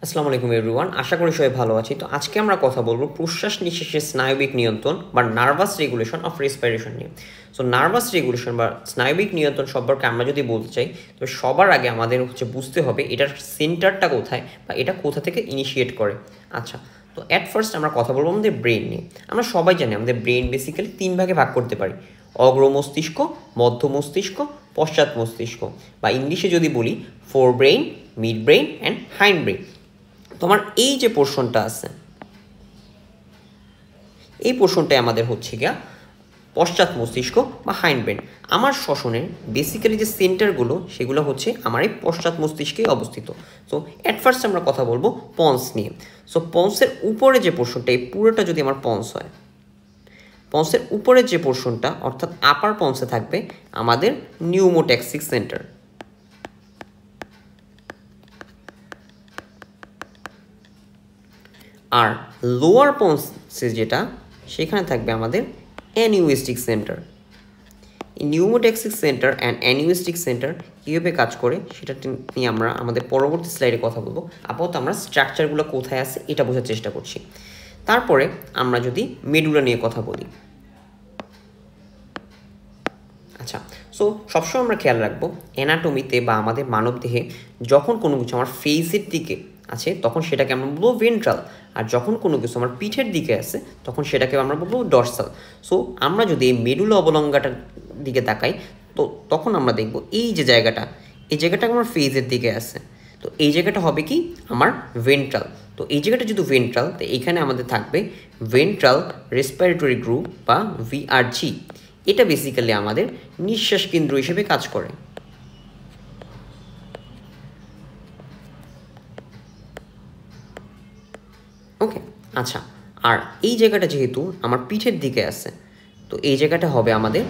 আসসালামু আলাইকুম এভরিওয়ান, আশা করি সবাই ভালো আছি। তো আজকে আমরা কথা বলবো প্রশ্বাস নিঃশ্বাসের স্নায়বিক নিয়ন্ত্রণ বা নার্ভাস রেগুলেশন অফ রেসপিরেশন নিয়ে। সো নার্ভাস রেগুলেশন বা স্নায়বিক নিয়ন্ত্রণ সম্পর্কে আমরা যদি বলতে চাই, তো সবার আগে আমাদের বুঝতে হবে এটার সেন্টারটা কোথায় বা এটা কোথা থেকে ইনিশিয়েট করে। আচ্ছা, তো অ্যাট ফার্স্ট আমরা কথা বলবো আমাদের ব্রেন নিয়ে। আমরা সবাই জানি আমাদের ব্রেন বেসিক্যালি 3 ভাগে ভাগ করতে পারি: অগ্র মস্তিষ্ক, মধ্য মস্তিষ্ক, পশ্চাৎ মস্তিষ্ক, বা ইংলিশে যদি বলি four brain, mid brain and hind brain. তোমার এই যে পোর্শনটা আছে, এই পোর্শনটাই আমাদের গিয়া পশ্চাৎ মস্তিষ্ক বা হাইন্ড ব্রেন। আমার শ্বসনের বেসিক্যালি যে সেন্টারগুলো সেগুলো আমার এই পশ্চাৎ মস্তিষ্কেই অবস্থিত। সো অ্যাট ফার্স্ট আমরা কথা বলবো পন্স নিয়ে। সো পন্সের উপরে যে পোর্শনটা, এই পুরোটা যদি আমার পন্স হয়, পন্সের উপরের যে পোর্শনটা অর্থাৎ আপার পন্সে থাকবে আমাদের নিউমোট্যাক্সিক সেন্টার, আর লোয়ার পন্সে যেটা সেখানে থাকবে আমাদের অ্যানিউইস্টিক সেন্টার। এই নিউমোট্যাক্সিক সেন্টার অ্যান্ড অ্যানিউইস্টিক সেন্টার কীভাবে কাজ করে সেটা নিয়ে আমরা আমাদের পরবর্তী স্লাইডে কথা বলবো। আপাতত আমরা স্ট্রাকচারগুলো কোথায় আছে এটা বোঝার চেষ্টা করছি। তারপরে আমরা যদি মেডুলা নিয়ে কথা বলি, আচ্ছা, সো সবসময় আমরা খেয়াল রাখবো অ্যানাটমিতে বা আমাদের মানবদেহে যখন কোনো কিছু আমার ফেসের দিকে আছে তখন সেটাকে আমরা বলবো ভেন্ট্রাল, আর যখন কোনো কিছু আমার পিঠের দিকে আছে তখন সেটাকে আমরা বলবো ডর্সাল। সো আমরা যদি এই মেডুলা অবলঙ্গাটার দিকে তাকাই, তো তখন আমরা দেখব এই যে জায়গাটা, এই জায়গাটা আমার ফেসের দিকে আছে, তো এই জায়গাটা হবে কি আমার ভেন্ট্রাল। তো এই জায়গাটা যদি ভেন্ট্রাল, তো এইখানে আমাদের থাকবে ভেন্ট্রাল রেসপিরেটরি গ্রুপ বা ভিআরজি। এটা বেসিক্যালি আমাদের নিঃশ্বাস কেন্দ্র হিসেবে কাজ করে। ওকে, আচ্ছা, আর এই জায়গাটা যেহেতু আমার পিঠের দিকে আছে, তো এই জায়গাটা হবে আমাদের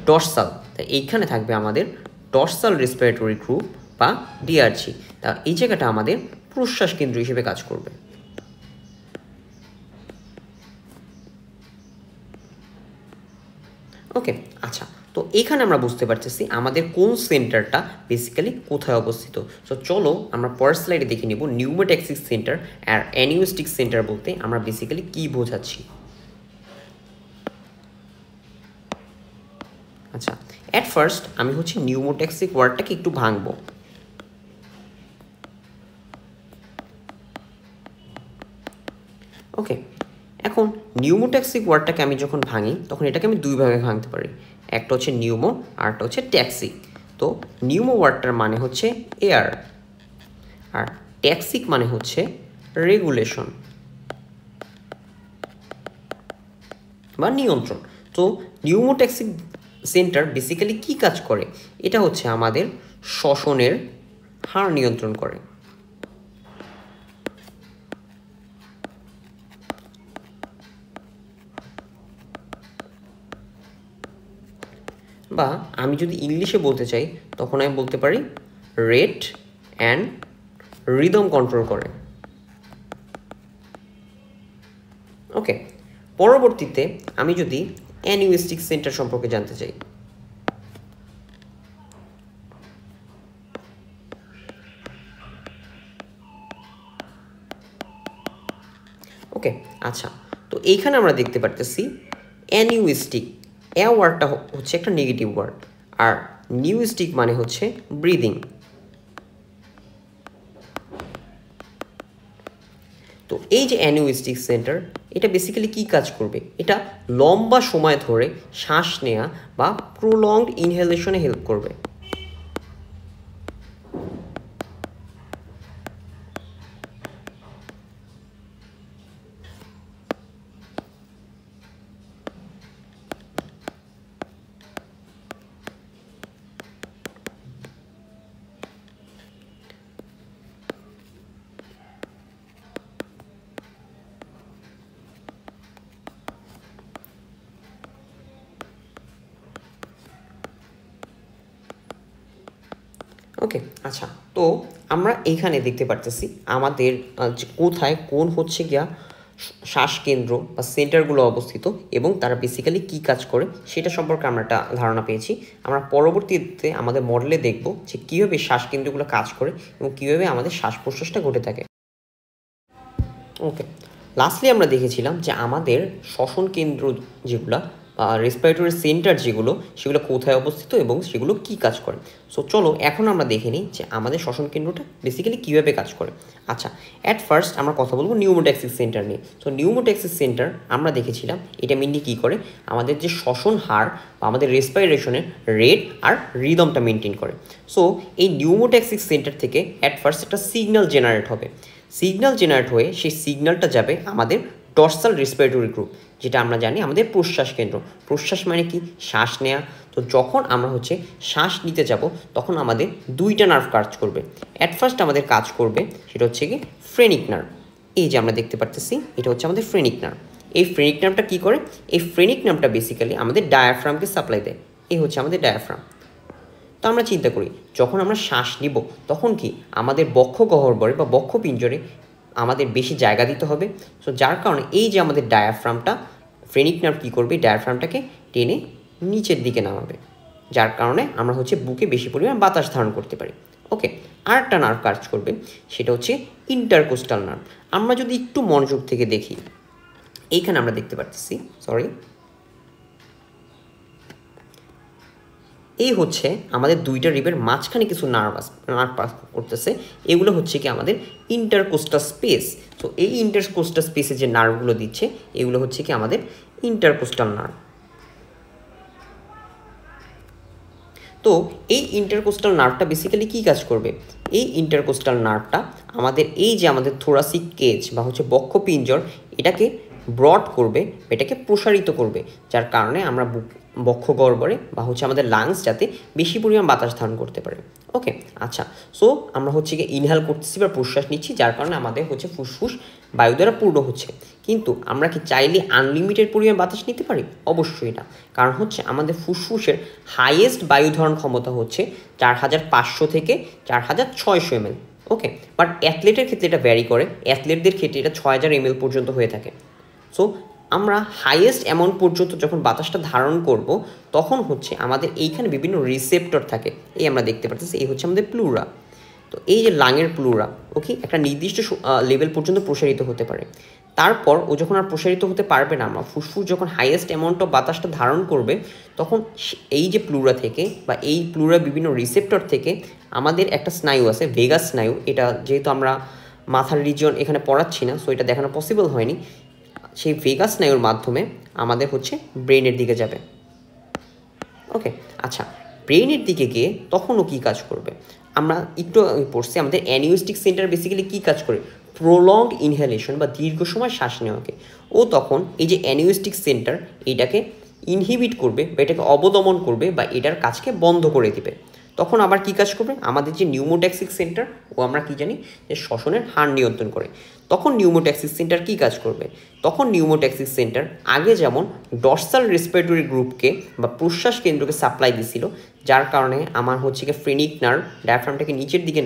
ডর্সাল। তাই এইখানে থাকবে আমাদের ডর্সাল রেসপিরেটরি গ্রুপ বা ডিআরজি। তা এই জায়গাটা আমাদের প্রশ্বাস কেন্দ্র হিসেবে কাজ করবে। ওকে, আচ্ছা, তো এখানে আমরা বুঝতে পারতেছি আমাদের কোন সেন্টারটা বেসিক্যালি কোথায় অবস্থিত। সো চলো আমরা পরের স্লাইডে দেখে নিব নিউমোট্যাক্সিক সেন্টার আর অ্যানিউইস্টিক সেন্টার বলতে আমরা বেসিক্যালি কী বোঝাচ্ছি। আচ্ছা, অ্যাট ফার্স্ট আমি নিউমোট্যাক্সিক ওয়ার্ডটাকে একটু ভাঙবো। ওকে, এখন নিউমোট্যাক্সিক ওয়ার্ডটাকে আমি যখন ভাঙি তখন এটাকে আমি দুই ভাগে ভাঙতে পারি। একটা হচ্ছে নিউমো আর একটা হচ্ছে ট্যাক্সিক। তো নিউমো ওয়ার্ডটার মানে হচ্ছে এয়ার, আর ট্যাক্সিক মানে হচ্ছে রেগুলেশন বা নিয়ন্ত্রণ। তো নিউমোট্যাক্সিক সেন্টার বেসিক্যালি কী কাজ করে? এটা আমাদের শ্বসনের হার নিয়ন্ত্রণ করে। বা আমি যদি ইংলিশে বলতে চাই তখন আমি বলতে পারি রেট অ্যান্ড রিদম কন্ট্রোল করে। ওকে, পরবর্তীতে আমি যদি অ্যানিউইস্টিক সেন্টার সম্পর্কে জানতে চাই, ওকে, আচ্ছা, তো এইখানে আমরা দেখতে পারতেছি অ্যানিউইস্টিক ওয়ার্ডটা হচ্ছে একটা নেগেটিভ ওয়ার্ড, আর নিউইস্টিক মানে হচ্ছে ব্রিদিং। তো এই যে অ্যানিউইস্টিক সেন্টার, এটা বেসিক্যালি কী কাজ করবে? এটা লম্বা সময় ধরে শ্বাস নেওয়া বা প্রোলংড ইনহেলেশনে হেল্প করবে। ওকে, আচ্ছা, তো আমরা এইখানে দেখতে পারতেছি আমাদের কোথায় কোন শ্বাসকেন্দ্র বা সেন্টারগুলো অবস্থিত এবং তারা বেসিক্যালি কী কাজ করে সেটা সম্পর্কে আমরা একটা ধারণা পেয়েছি। আমরা পরবর্তীতে আমাদের মডেলে দেখব যে কীভাবে শ্বাসকেন্দ্রগুলো কাজ করে এবং কীভাবে আমাদের শ্বাস প্রশ্বাসটা ঘটে থাকে। ওকে, লাস্টলি আমরা দেখেছিলাম যে আমাদের শ্বসন কেন্দ্র যেগুলো রেসপিরেটরি সেন্টার যেগুলো সেগুলো কোথায় অবস্থিত এবং সেগুলো কী কাজ করে। সো চলো এখন আমরা দেখে নিই যে আমাদের শ্বসন কেন্দ্রটা বেসিক্যালি কীভাবে কাজ করে। আচ্ছা, অ্যাট ফার্স্ট আমরা কথা বলবো নিউমোট্যাক্সিস সেন্টার নিয়ে। সো নিউমোট্যাক্সিস সেন্টার আমরা দেখেছিলাম এটা মেনলি কী করে, আমাদের যে শ্বসন হার বা আমাদের রেসপিরেশনের রেট আর রিদমটা মেনটেন করে। সো এই নিউমোট্যাক্সিস সেন্টার থেকে অ্যাট ফার্স্ট একটা সিগন্যাল জেনারেট হবে। সিগন্যাল জেনারেট হয়ে সেই সিগন্যালটা যাবে আমাদের ডর্সাল রেসপিরেটরি গ্রুপ, যেটা আমরা জানি আমাদের প্রশ্বাস কেন্দ্র। প্রশ্বাস মানে কি, শ্বাস নেওয়া। তো যখন আমরা শ্বাস নিতে যাব তখন আমাদের দুইটা নার্ভ কাজ করবে। অ্যাট ফার্স্ট আমাদের কাজ করবে সেটা হচ্ছে কি ফ্রেনিক নার্ভ। এই যে আমরা দেখতে পাচ্ছি এটা হচ্ছে আমাদের ফ্রেনিক নার্ভ। এই ফ্রেনিক নার্ভটা কী করে, এই ফ্রেনিক নার্ভটা বেসিক্যালি আমাদের ডায়াফ্রামকে সাপ্লাই দেয়। এই হচ্ছে আমাদের ডায়াফ্রাম। তো আমরা চিন্তা করি যখন আমরা শ্বাস নিব তখন কি আমাদের বক্ষ গহ্বরে বা বক্ষ পিঞ্জরে আমাদের বেশি জায়গা দিতে হবে। সো যার কারণে এই যে আমাদের ডায়াফ্রামটা, ফ্রেনিক নার্ভ কী করবে, ডায়াফ্রামটাকে টেনে নিচের দিকে নামাবে, যার কারণে আমরা বুকে বেশি পরিমাণ বাতাস ধারণ করতে পারি। ওকে, আর একটা নার্ভ কাজ করবে সেটা হচ্ছে ইন্টারকোস্টাল নার্ভ। আমরা যদি একটু মনোযোগ থেকে দেখি, এইখানে আমরা দেখতে পাচ্ছি, এই হচ্ছে আমাদের দুইটা রিবের মাঝখানে কিছু নার্ভ পাস করতেছে। এগুলো হচ্ছে কি আমাদের ইন্টারকোস্টাল স্পেস। তো এই ইন্টারকোস্টাল স্পেসে যে নার্ভগুলো দিচ্ছে এগুলো হচ্ছে কি আমাদের ইন্টারকোস্টাল নার্ভ। তো এই ইন্টারকোস্টাল নার্ভটা বেসিক্যালি কী কাজ করবে, এই ইন্টারকোস্টাল নার্ভটা আমাদের এই যে আমাদের থোরাসিক কেজ বা বক্ষ পিঞ্জর এটাকে ব্রড করবে, এটাকে প্রসারিত করবে, যার কারণে আমরা বক্ষ গহ্বরে বা আমাদের লাংস যাতে বেশি পরিমাণ বাতাস ধারণ করতে পারে। ওকে, আচ্ছা, সো আমরা গিয়ে ইনহেল করতেছি বা প্রশ্বাস নিচ্ছি, যার কারণে আমাদের ফুসফুস বায়ু দ্বারা পূর্ণ হচ্ছে। কিন্তু আমরা কি চাইলে আনলিমিটেড পরিমাণ বাতাস নিতে পারি? অবশ্যই না, কারণ আমাদের ফুসফুসের হাইয়েস্ট বায়ু ধারণ ক্ষমতা 4500 থেকে 4600 ml। ওকে, বাট অ্যাথলেটের ক্ষেত্রে এটা ভ্যারি করে, অ্যাথলেটদের ক্ষেত্রে এটা 6000 ml পর্যন্ত হয়ে থাকে। সো আমরা হাইয়েস্ট অ্যামাউন্ট পর্যন্ত যখন বাতাসটা ধারণ করব তখন আমাদের এইখানে বিভিন্ন রিসেপ্টর থাকে। এই আমরা দেখতে পাচ্ছি এই আমাদের প্লুরা। তো এই যে লাংয়ের প্লুরা ওকে একটা নির্দিষ্ট লেভেল পর্যন্ত প্রসারিত হতে পারে। তারপর ও যখন আর প্রসারিত হতে পারবে না, আমরা ফুসফুস যখন হাইয়েস্ট অ্যামাউন্ট অফ বাতাসটা ধারণ করবে তখন এই যে প্লুরা থেকে বা এই প্লুরা বিভিন্ন রিসেপ্টর থেকে আমাদের একটা স্নায়ু আছে, ভেগাস স্নায়ু। এটা যেহেতু আমরা মাথার রিজিয়ন এখানে পড়াচ্ছি না, সো এটা দেখানো পসিবল হয়নি। সেই ভেগাস স্নায়ুর মাধ্যমে আমাদের ব্রেনের দিকে যাবে। ওকে, আচ্ছা, ব্রেনের দিকে গিয়ে তখনও কী কাজ করবে, আমরা একটু পড়ছি আমাদের অ্যানিউস্টিক সেন্টার বেসিক্যালি কী কাজ করে, প্রলংড ইনহেলেশন বা দীর্ঘ সময় শ্বাস নেওয়াকে। ও তখন এই যে অ্যানিউস্টিক সেন্টার এটাকে ইনহিবিট করবে বা এটাকে অবদমন করবে বা এটার কাজকে বন্ধ করে দিবে। তখন আবার কী কাজ করবে, আমাদের যে নিউমোট্যাক্সিক সেন্টার ও আমরা কী জানি যে শ্বসনের হার নিয়ন্ত্রণ করে। তখন নিউমোট্যাক্সিক সেন্টার কী কাজ করবে, তখন নিউমোট্যাক্সিক সেন্টার আগে যেমন ডর্সাল রেসপিরেটরি গ্রুপকে বা প্রশ্বাস কেন্দ্রকে সাপ্লাই দিছিল, যার কারণে আমার গিয়ে ফ্রেনিক নার্ভ ডায়াফ্রামটাকে নিচের দিকে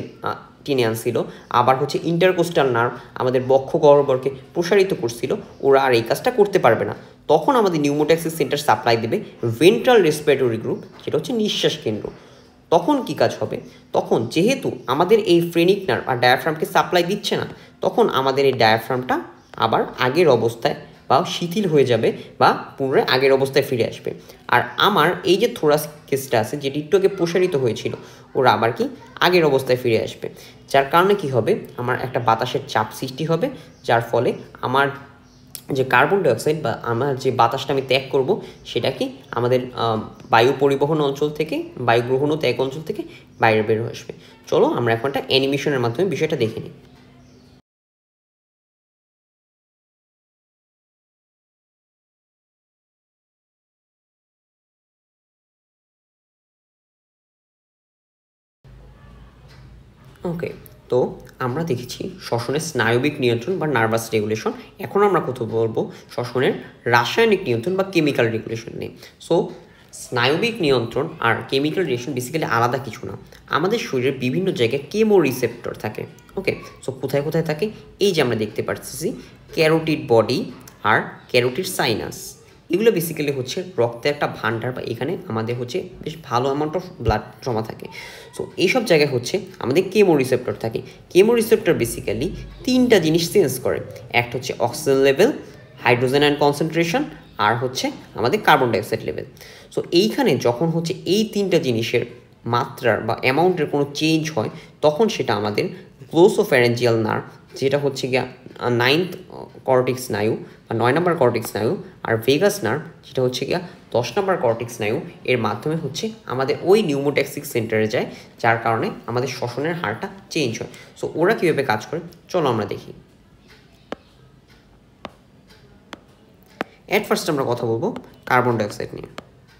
টেনে আনছিল, আবার ইন্টারকোস্টাল নার্ভ আমাদের বক্ষ গহ্বরকে প্রসারিত করছিল, ওরা আর এই কাজটা করতে পারবে না। তখন আমাদের নিউমোট্যাক্সিক সেন্টার সাপ্লাই দেবে ভেন্ট্রাল রেসপিরেটরি গ্রুপ, যেটা নিঃশ্বাস কেন্দ্র। তখন কি কাজ হবে, তখন যেহেতু আমাদের এই ফ্রেনিক নার্ভ আর ডায়াফ্রামকে সাপ্লাই দিচ্ছে না, তখন আমাদের এই ডায়াফ্রামটা আবার আগের অবস্থায় বা শিথিল হয়ে যাবে বা পুনরায় আগের অবস্থায় ফিরে আসবে। আর আমার এই যে থোরাসিক কেসটা আছে যেটি একটু আগে প্রসারিত হয়েছিল, ওরা আবার কি আগের অবস্থায় ফিরে আসবে, যার কারণে কি হবে, আমার একটা বাতাসের চাপ সৃষ্টি হবে, যার ফলে আমার যে কার্বন ডাইঅক্সাইড বা আমার যে বাতাসটা আমি ত্যাগ করব সেটা কি আমাদের বায়ু পরিবহন অঞ্চল থেকে, বায়ু গ্রহণ ও ত্যাগ অঞ্চল থেকে বাইরে বের হয়ে আসবে। চলো আমরা এখন একটা অ্যানিমেশনের মাধ্যমে বিষয়টা দেখে নিই। ওকে, তো আমরা দেখেছি শ্বসনের স্নায়বিক নিয়ন্ত্রণ বা নার্ভাস রেগুলেশন। এখন আমরা কথা বলবো শ্বসনের রাসায়নিক নিয়ন্ত্রণ বা কেমিক্যাল রেগুলেশন নিয়ে। সো স্নায়বিক নিয়ন্ত্রণ আর কেমিক্যাল রেগুলেশন বেসিক্যালি আলাদা কিছু না। আমাদের শরীরের বিভিন্ন জায়গায় কেমো রিসেপ্টর থাকে। ওকে, সো কোথায় কোথায় থাকে, এই যে আমরা দেখতে পাচ্ছি ক্যারোটিড বডি আর ক্যারোটিড সাইনাস। এগুলো বেসিক্যালি হচ্ছে রক্তে একটা ভান্ডার, বা এখানে আমাদের হচ্ছে বেশ ভালো অ্যামাউন্ট অফ ব্লাড জমা থাকে। সো এইসব জায়গায় হচ্ছে আমাদের কেমো রিসেপ্টর থাকে। কেমো রিসেপ্টর বেসিক্যালি 3টা জিনিস সেন্স করে। একটা হচ্ছে oxygen level, hydrogen ion concentration, আর হচ্ছে আমাদের কার্বন ডাইঅক্সাইড লেভেল। সো এইখানে যখন হচ্ছে এই 3টা জিনিসের মাত্রার বা অ্যামাউন্টের কোনো চেঞ্জ হয়, তখন সেটা আমাদের গ্লোসোফ্যারেঞ্জিয়াল নার্ভ, যেটা হচ্ছে গিয়া 9th কর্টেক্স স্নায়ু বা 9 নম্বর কর্টেক্স স্নায়ু, আর ভেগাস নার্ভ যেটা হচ্ছে গিয়া 10 নম্বর কর্টেক্স স্নায়ু, এর মাধ্যমে হচ্ছে আমাদের ওই নিউমোট্যাক্সিক সেন্টারে যায়, যার কারণে আমাদের শ্বসনের হারটা চেঞ্জ হয়। সো ওরা কীভাবে কাজ করে চলো আমরা দেখি। অ্যাট ফার্স্ট আমরা কথা বলবো কার্বন ডাইঅক্সাইড নিয়ে।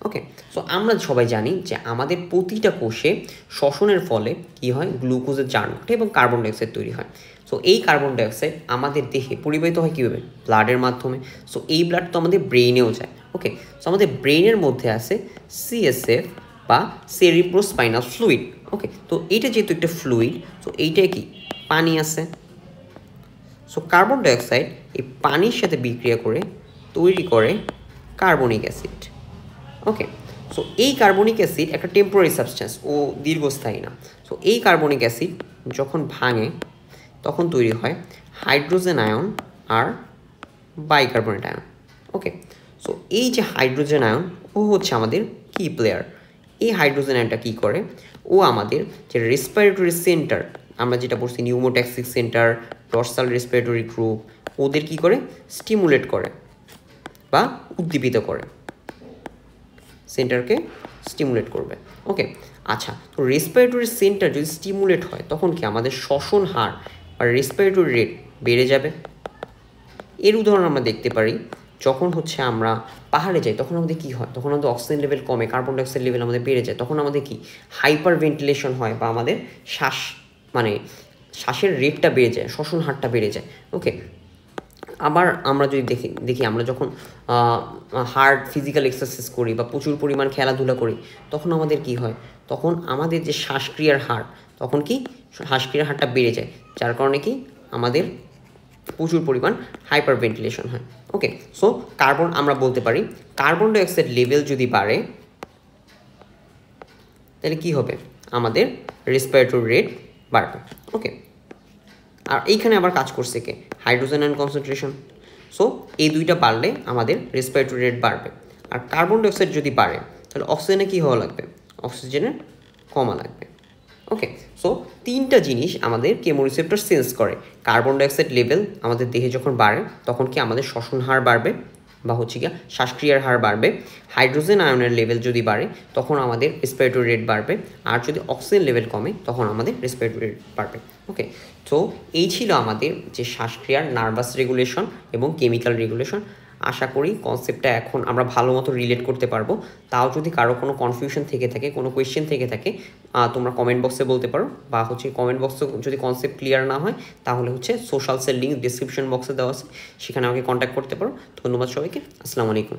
ওকে, সো আমরা সবাই জানি যে আমাদের প্রতিটা কোষে শ্বসনের ফলে কি হয়, গ্লুকোজের চার্ন ঘটে এবং কার্বন ডাইঅক্সাইড তৈরি হয়। সো এই কার্বন ডাইঅক্সাইড আমাদের দেহে পরিবাহিত হয় কীভাবে, ব্লাডের মাধ্যমে। সো এই ব্লাড তো আমাদের ব্রেইনেও যায়। ওকে, সো আমাদের ব্রেইনের মধ্যে আছে সিএসএফ বা সেরিব্রোস্পাইনাল ফ্লুইড। ওকে, তো এইটা যেহেতু একটা ফ্লুইড, সো এইটাই কি পানি আছে। সো কার্বন ডাইঅক্সাইড এই পানির সাথে বিক্রিয়া করে তৈরি করে কার্বনিক অ্যাসিড। ওকে, সো এই কার্বনিক অ্যাসিড একটা টেম্পোরারি সাবস্টেন্স, ও দীর্ঘস্থায়ী না। সো এই কার্বনিক অ্যাসিড যখন ভাঙে তখন তৈরি হয় হাইড্রোজেন আয়ন আর বাইকার্বনেট আয়ন। ওকে, সো এই যে হাইড্রোজেন আয়ন, ও হচ্ছে আমাদের কি প্লেয়ার। এই হাইড্রোজেন আয়নটা কী করে, ও আমাদের যে রেসপিরেটরি সেন্টার, আমরা যেটা বলছি নিউমোট্যাক্সিক সেন্টার, ডর্সাল রেসপিরেটরি গ্রুপ, ওদের কি করে স্টিমুলেট করে বা উদ্দীপিত করে, সেন্টারকে স্টিমুলেট করবে। ওকে, আচ্ছা, তো রেসপিরেটরি সেন্টার যদি স্টিমুলেট হয় তখন কি আমাদের শ্বসন হার বা রেসপিরেটরি রেট বেড়ে যাবে। এর উদাহরণ আমরা দেখতে পারি, যখন হচ্ছে আমরা পাহাড়ে যাই তখন আমাদের কী হয়, তখন আমাদের অক্সিজেন লেভেল কমে, কার্বন ডাইঅক্সাইড লেভেল আমাদের বেড়ে যায়, তখন আমাদের কি হাইপার ভেন্টিলেশন হয় বা আমাদের শ্বাসের রেটটা বেড়ে যায়, শ্বসন হারটা বেড়ে যায়। ওকে, আবার আমরা যদি দেখি আমরা যখন হার্ড ফিজিক্যাল এক্সারসাইজ করি বা প্রচুর পরিমাণ খেলাধুলা করি, তখন আমাদের কি হয়, তখন আমাদের যে শ্বাসক্রিয়ার হার, তখন কি শ্বাসক্রিয়ার হারটা বেড়ে যায়, যার কারণে কি আমাদের প্রচুর পরিমাণ হাইপার ভেন্টিলেশন হয়। ওকে, সো আমরা বলতে পারি কার্বন ডাইঅক্সাইড লেভেল যদি বাড়ে তাহলে কি হবে, আমাদের রেসপিরেটরি রেট বাড়বে। ওকে, আর এইখানে আবার কাজ করছে কে, হাইড্রোজেন আয়ন কনসেন্ট্রেশন। সো এই দুইটা বাড়লে আমাদের রেসপিরেটরি রেট বাড়বে। আর কার্বন ডাইঅক্সাইড যদি বাড়ে তাহলে অক্সিজেনে কী হওয়া লাগবে, অক্সিজেনের কমা লাগবে। ওকে, সো 3টা জিনিস আমাদের কেমোরিসেপ্টর সেন্স করে। কার্বন ডাইঅক্সাইড লেভেল আমাদের দেহে যখন বাড়ে তখন কি আমাদের শ্বসন হার বাড়বে বা হচ্ছে গিয়া শ্বাসক্রিয়ার হার বাড়বে। হাইড্রোজেন আয়নের লেভেল যদি বাড়ে তখন আমাদের রেসপিরেটরি রেট বাড়বে। আর যদি অক্সিজেন লেভেল কমে তখন আমাদের রেসপিরেটরি রেট বাড়বে। ওকে, তো এই ছিল আমাদের যে শ্বাসক্রিয়ার নার্ভাস রেগুলেশন এবং কেমিক্যাল রেগুলেশন। আশা করি কনসেপ্টটা এখন আমরা ভালো মতো রিলেট করতে পারবো। তাও যদি কারো কোনো কনফিউশন থেকে থাকে, কোনো কোয়েশ্চেন থেকে থাকে, তোমরা কমেন্ট বক্সে বলতে পারো, বা হচ্ছে কমেন্ট বক্সে যদি কনসেপ্ট ক্লিয়ার না হয় তাহলে হচ্ছে সোশ্যালসের লিঙ্ক ডিসক্রিপশন বক্সে দেওয়া আছে, সেখানে আমাকে কন্ট্যাক্ট করতে পারো। ধন্যবাদ সবাইকে, আসসালামু আলাইকুম।